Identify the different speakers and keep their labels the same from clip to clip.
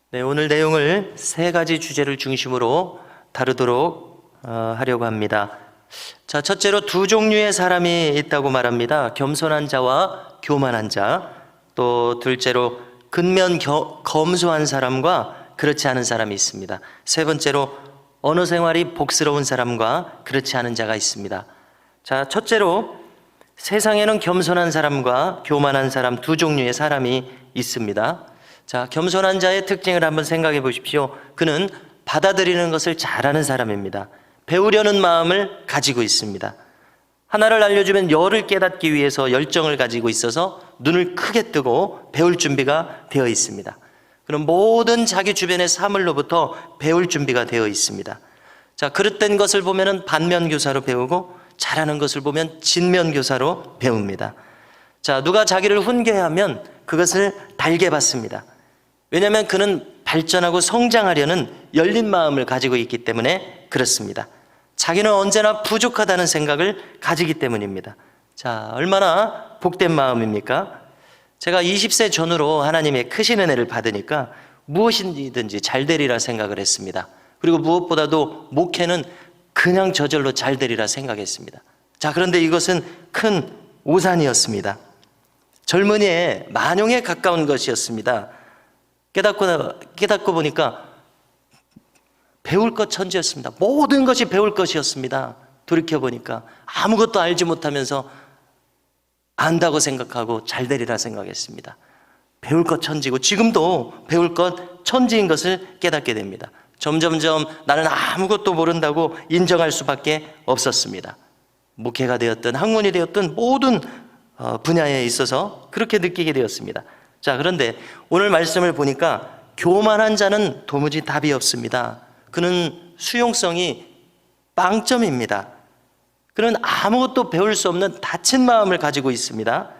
Speaker 1: 네, 오늘 내용을 세 가지 주제를 중심으로 다루도록 하려고 합니다. 자, 첫째로 두 종류의 사람이 있다고 말합니다. 겸손한 자와 교만한 자. 또 둘째로 근면 검소한 사람과 그렇지 않은 사람이 있습니다. 세 번째로 언어 생활이 복스러운 사람과 그렇지 않은 자가 있습니다. 자, 첫째로 세상에는 겸손한 사람과 교만한 사람 두 종류의 사람이 있습니다. 자, 겸손한 자의 특징을 한번 생각해 보십시오. 그는 받아들이는 것을 잘하는 사람입니다. 배우려는 마음을 가지고 있습니다. 하나를 알려주면 열을 깨닫기 위해서 열정을 가지고 있어서 눈을 크게 뜨고 배울 준비가 되어 있습니다. 그럼 모든 자기 주변의 사물로부터 배울 준비가 되어 있습니다. 자, 그릇된 것을 보면 반면교사로 배우고 잘하는 것을 보면 진면교사로 배웁니다. 자, 누가 자기를 훈계하면 그것을 달게 받습니다. 왜냐하면 그는 발전하고 성장하려는 열린 마음을 가지고 있기 때문에 그렇습니다. 자기는 언제나 부족하다는 생각을 가지기 때문입니다. 자, 얼마나 복된 마음입니까? 제가 20세 전후로 하나님의 크신 은혜를 받으니까 무엇이든지 잘 되리라 생각을 했습니다. 그리고 무엇보다도 목회는 그냥 저절로 잘 되리라 생각했습니다. 자, 그런데 이것은 큰 오산이었습니다. 젊은이의 만용에 가까운 것이었습니다. 깨닫고 보니까 배울 것 천지였습니다. 모든 것이 배울 것이었습니다. 돌이켜보니까 아무것도 알지 못하면서 안다고 생각하고 잘 되리라 생각했습니다. 배울 것 천지고 지금도 배울 것 천지인 것을 깨닫게 됩니다. 점점점 나는 아무것도 모른다고 인정할 수밖에 없었습니다. 목회가 되었든 학문이 되었든 모든 분야에 있어서 그렇게 느끼게 되었습니다. 자, 그런데 오늘 말씀을 보니까 교만한 자는 도무지 답이 없습니다. 그는 수용성이 빵점입니다. 그는 아무것도 배울 수 없는 닫힌 마음을 가지고 있습니다.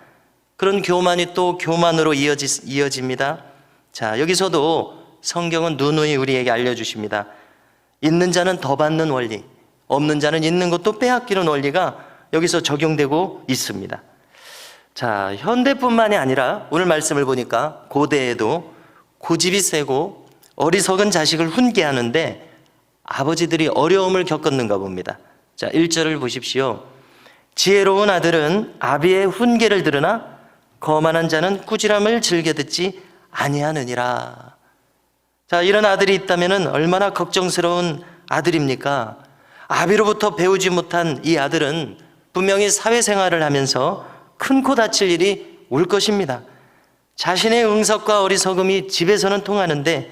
Speaker 1: 그런 교만이 또 교만으로 이어집니다. 자, 여기서도 성경은 누누이 우리에게 알려주십니다. 있는 자는 더 받는 원리, 없는 자는 있는 것도 빼앗기는 원리가 여기서 적용되고 있습니다. 자, 현대뿐만이 아니라 오늘 말씀을 보니까 고대에도 고집이 세고 어리석은 자식을 훈계하는데 아버지들이 어려움을 겪었는가 봅니다. 자, 1절을 보십시오. 지혜로운 아들은 아비의 훈계를 들으나 거만한 자는 꾸지람을 즐겨 듣지 아니하느니라. 자, 이런 아들이 있다면 얼마나 걱정스러운 아들입니까? 아비로부터 배우지 못한 이 아들은 분명히 사회생활을 하면서 큰 코 다칠 일이 올 것입니다. 자신의 응석과 어리석음이 집에서는 통하는데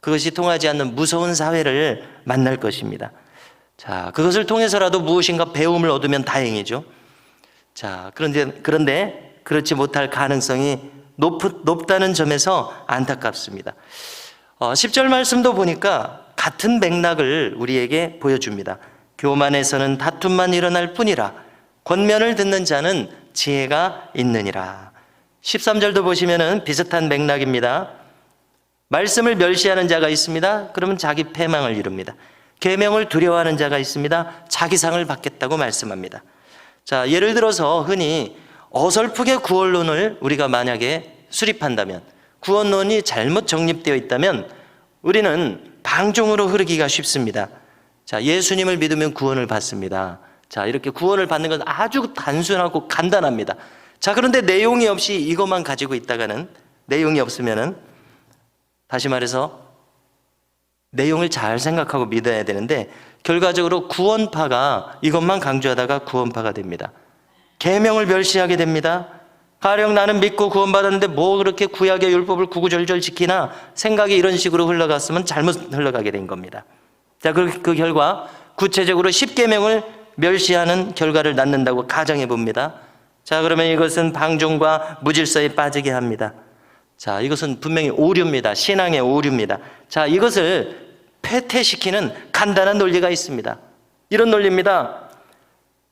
Speaker 1: 그것이 통하지 않는 무서운 사회를 만날 것입니다. 자, 그것을 통해서라도 무엇인가 배움을 얻으면 다행이죠. 자, 그런데 그렇지 못할 가능성이 높다는 점에서 안타깝습니다. 10절 말씀도 보니까 같은 맥락을 우리에게 보여줍니다. 교만에서는 다툼만 일어날 뿐이라 권면을 듣는 자는 지혜가 있느니라. 13절도 보시면은 비슷한 맥락입니다. 말씀을 멸시하는 자가 있습니다. 그러면 자기 패망을 이룹니다. 계명을 두려워하는 자가 있습니다. 자기 상을 받겠다고 말씀합니다. 자, 예를 들어서 흔히 어설프게 구원론을 우리가 만약에 수립한다면, 구원론이 잘못 정립되어 있다면 우리는 방종으로 흐르기가 쉽습니다. 자, 예수님을 믿으면 구원을 받습니다. 자, 이렇게 구원을 받는 건 아주 단순하고 간단합니다. 자, 그런데 내용이 없이 이것만 가지고 있다가는, 내용이 없으면은, 다시 말해서 내용을 잘 생각하고 믿어야 되는데 결과적으로 구원파가 이것만 강조하다가 구원파가 됩니다. 계명을 멸시하게 됩니다. 가령 나는 믿고 구원받았는데 뭐 그렇게 구약의 율법을 구구절절 지키나 생각이 이런 식으로 흘러갔으면 잘못 흘러가게 된 겁니다. 자, 그 결과 구체적으로 10계명을 멸시하는 결과를 낳는다고 가정해 봅니다. 자, 그러면 이것은 방종과 무질서에 빠지게 합니다. 자, 이것은 분명히 오류입니다. 신앙의 오류입니다. 자, 이것을 폐퇴시키는 간단한 논리가 있습니다. 이런 논리입니다.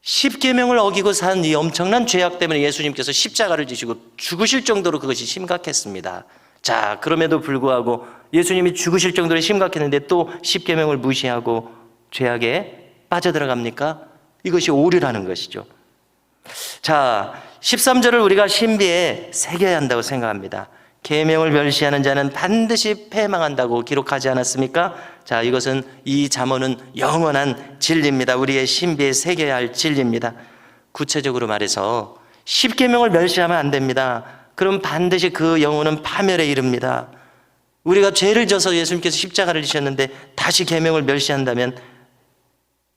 Speaker 1: 10계명을 어기고 산 이 엄청난 죄악 때문에 예수님께서 십자가를 지시고 죽으실 정도로 그것이 심각했습니다. 자, 그럼에도 불구하고 예수님이 죽으실 정도로 심각했는데 또 10계명을 무시하고 죄악에 빠져들어갑니까? 이것이 오류라는 것이죠. 자, 13절을 우리가 신비에 새겨야 한다고 생각합니다. 계명을 멸시하는 자는 반드시 패망한다고 기록하지 않았습니까? 자, 이것은 이 잠언은 영원한 진리입니다. 우리의 신비에 새겨야 할 진리입니다. 구체적으로 말해서 십계명을 멸시하면 안 됩니다. 그럼 반드시 그 영혼은 파멸에 이릅니다. 우리가 죄를 져서 예수님께서 십자가를 지셨는데 다시 계명을 멸시한다면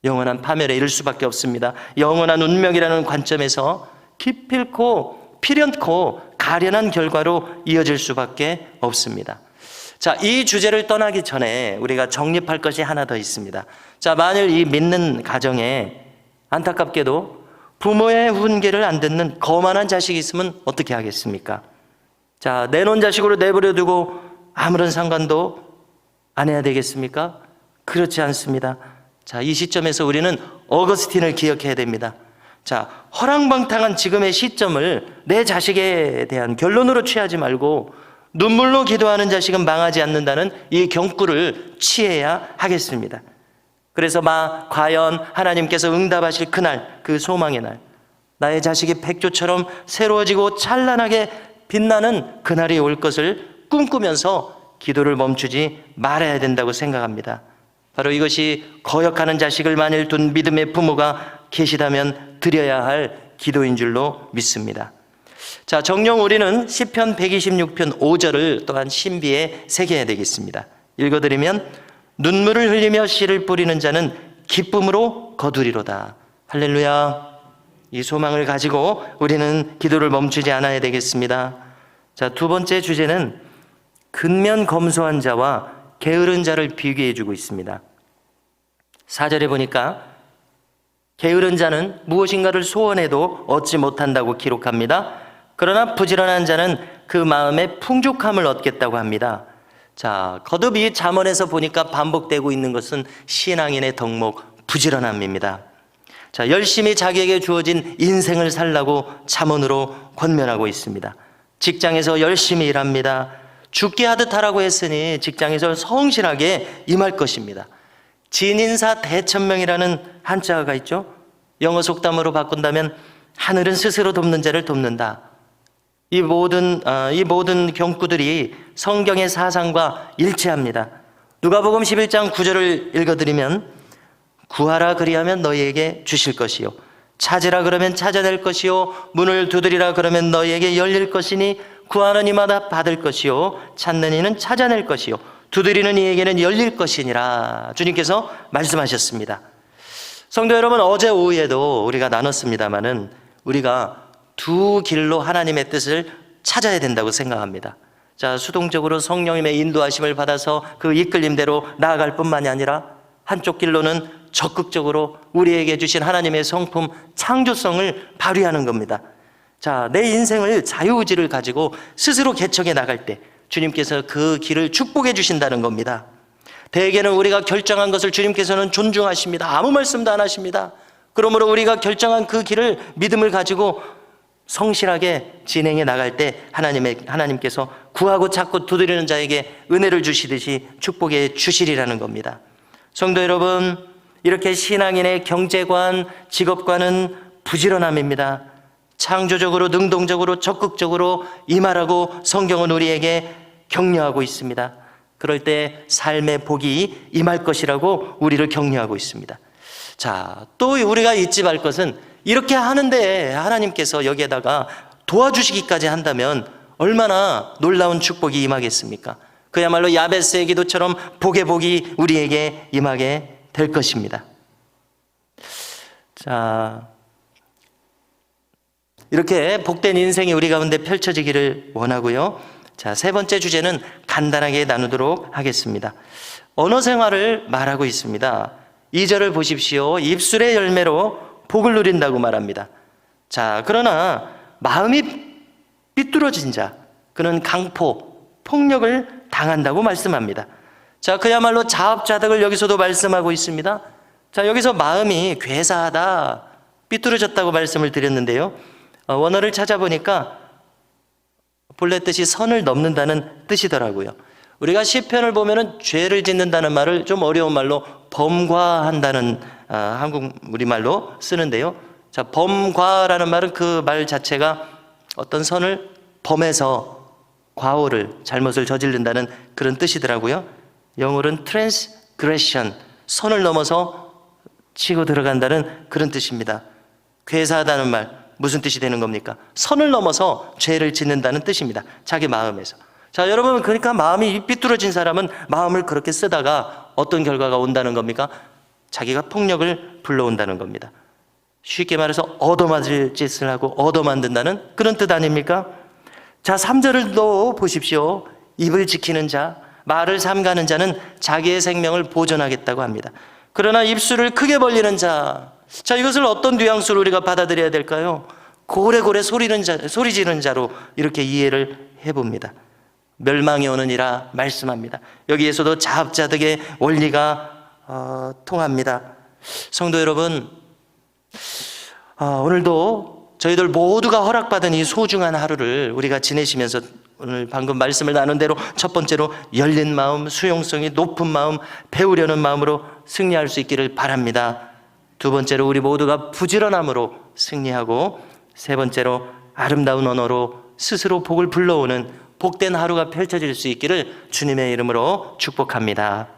Speaker 1: 영원한 파멸에 이를 수밖에 없습니다. 영원한 운명이라는 관점에서 기필코 필연코 가련한 결과로 이어질 수밖에 없습니다. 자, 이 주제를 떠나기 전에 우리가 정립할 것이 하나 더 있습니다. 자, 만일 이 믿는 가정에 안타깝게도 부모의 훈계를 안 듣는 거만한 자식이 있으면 어떻게 하겠습니까? 자, 내놓은 자식으로 내버려 두고 아무런 상관도 안 해야 되겠습니까? 그렇지 않습니다. 자, 이 시점에서 우리는 어거스틴을 기억해야 됩니다. 자, 허랑방탕한 지금의 시점을 내 자식에 대한 결론으로 취하지 말고 눈물로 기도하는 자식은 망하지 않는다는 이 경구를 취해야 하겠습니다. 그래서 과연 하나님께서 응답하실 그날, 그 소망의 날, 나의 자식이 백조처럼 새로워지고 찬란하게 빛나는 그날이 올 것을 꿈꾸면서 기도를 멈추지 말아야 된다고 생각합니다. 바로 이것이 거역하는 자식을 만일 둔 믿음의 부모가 계시다면 드려야 할 기도인 줄로 믿습니다. 자, 정녕 우리는 시편 126편 5절을 또한 신비에 새겨야 되겠습니다. 읽어드리면 눈물을 흘리며 씨를 뿌리는 자는 기쁨으로 거두리로다. 할렐루야. 이 소망을 가지고 우리는 기도를 멈추지 않아야 되겠습니다. 자, 두 번째 주제는 근면 검소한 자와 게으른 자를 비교해 주고 있습니다. 4절에 보니까 게으른 자는 무엇인가를 소원해도 얻지 못한다고 기록합니다. 그러나 부지런한 자는 그 마음에 풍족함을 얻겠다고 합니다. 자, 거듭 이 잠언에서 보니까 반복되고 있는 것은 신앙인의 덕목 부지런함입니다. 자, 열심히 자기에게 주어진 인생을 살라고 잠언으로 권면하고 있습니다. 직장에서 열심히 일합니다. 죽게 하듯 하라고 했으니 직장에서 성실하게 임할 것입니다. 진인사 대천명이라는 한자가 있죠. 영어 속담으로 바꾼다면 하늘은 스스로 돕는 자를 돕는다. 이 모든 경구들이 성경의 사상과 일치합니다. 누가복음 11장 9절을 읽어드리면 구하라 그리하면 너희에게 주실 것이요 찾으라 그러면 찾아낼 것이요 문을 두드리라 그러면 너희에게 열릴 것이니 구하는 이마다 받을 것이요 찾는 이는 찾아낼 것이요 두드리는 이에게는 열릴 것이니라. 주님께서 말씀하셨습니다. 성도 여러분, 어제 오후에도 우리가 나눴습니다마는 우리가 두 길로 하나님의 뜻을 찾아야 된다고 생각합니다. 자, 수동적으로 성령님의 인도하심을 받아서 그 이끌림대로 나아갈 뿐만이 아니라 한쪽 길로는 적극적으로 우리에게 주신 하나님의 성품 창조성을 발휘하는 겁니다. 자, 내 인생을 자유의지를 가지고 스스로 개척해 나갈 때 주님께서 그 길을 축복해 주신다는 겁니다. 대개는 우리가 결정한 것을 주님께서는 존중하십니다. 아무 말씀도 안 하십니다. 그러므로 우리가 결정한 그 길을 믿음을 가지고 성실하게 진행해 나갈 때 하나님께서 구하고 찾고 두드리는 자에게 은혜를 주시듯이 축복해 주시리라는 겁니다. 성도 여러분, 이렇게 신앙인의 경제관, 직업관은 부지런함입니다. 창조적으로, 능동적으로, 적극적으로 임하라고 성경은 우리에게 격려하고 있습니다. 그럴 때 삶의 복이 임할 것이라고 우리를 격려하고 있습니다. 자, 또 우리가 잊지 말 것은 이렇게 하는데 하나님께서 여기에다가 도와주시기까지 한다면 얼마나 놀라운 축복이 임하겠습니까? 그야말로 야베스의 기도처럼 복의 복이 우리에게 임하게 될 것입니다. 자, 이렇게 복된 인생이 우리 가운데 펼쳐지기를 원하고요. 자, 세 번째 주제는 간단하게 나누도록 하겠습니다. 언어 생활을 말하고 있습니다. 2절을 보십시오. 입술의 열매로 복을 누린다고 말합니다. 자, 그러나 마음이 삐뚤어진 자, 그는 강포, 폭력을 당한다고 말씀합니다. 자, 그야말로 자업자득을 여기서도 말씀하고 있습니다. 자, 여기서 마음이 괴사하다, 삐뚤어졌다고 말씀을 드렸는데요. 원어를 찾아보니까 본래 뜻이 선을 넘는다는 뜻이더라고요. 우리가 시편을 보면은 죄를 짓는다는 말을 좀 어려운 말로 범과한다는 한국 우리말로 쓰는데요. 자, 범과라는 말은 그 말 자체가 어떤 선을 범해서 과오를, 잘못을 저지른다는 그런 뜻이더라고요. 영어로는 transgression, 선을 넘어서 치고 들어간다는 그런 뜻입니다. 괴사하다는 말, 무슨 뜻이 되는 겁니까? 선을 넘어서 죄를 짓는다는 뜻입니다. 자기 마음에서. 자, 여러분, 그러니까 마음이 삐뚤어진 사람은 마음을 그렇게 쓰다가 어떤 결과가 온다는 겁니까? 자기가 폭력을 불러온다는 겁니다. 쉽게 말해서 얻어맞을 짓을 하고 얻어만든다는 그런 뜻 아닙니까? 자, 3절을 또 보십시오. 입을 지키는 자, 말을 삼가는 자는 자기의 생명을 보존하겠다고 합니다. 그러나 입술을 크게 벌리는 자, 자, 이것을 어떤 뉘앙스로 우리가 받아들여야 될까요? 고래고래 소리 지르는 자로 이렇게 이해를 해봅니다. 멸망이 오느니라 말씀합니다. 여기에서도 자업자득의 원리가 통합니다. 성도 여러분, 오늘도 저희들 모두가 허락받은 이 소중한 하루를 우리가 지내시면서 오늘 방금 말씀을 나눈 대로 첫 번째로 열린 마음, 수용성이 높은 마음, 배우려는 마음으로 승리할 수 있기를 바랍니다. 두 번째로 우리 모두가 부지런함으로 승리하고, 세 번째로 아름다운 언어로 스스로 복을 불러오는 복된 하루가 펼쳐질 수 있기를 주님의 이름으로 축복합니다.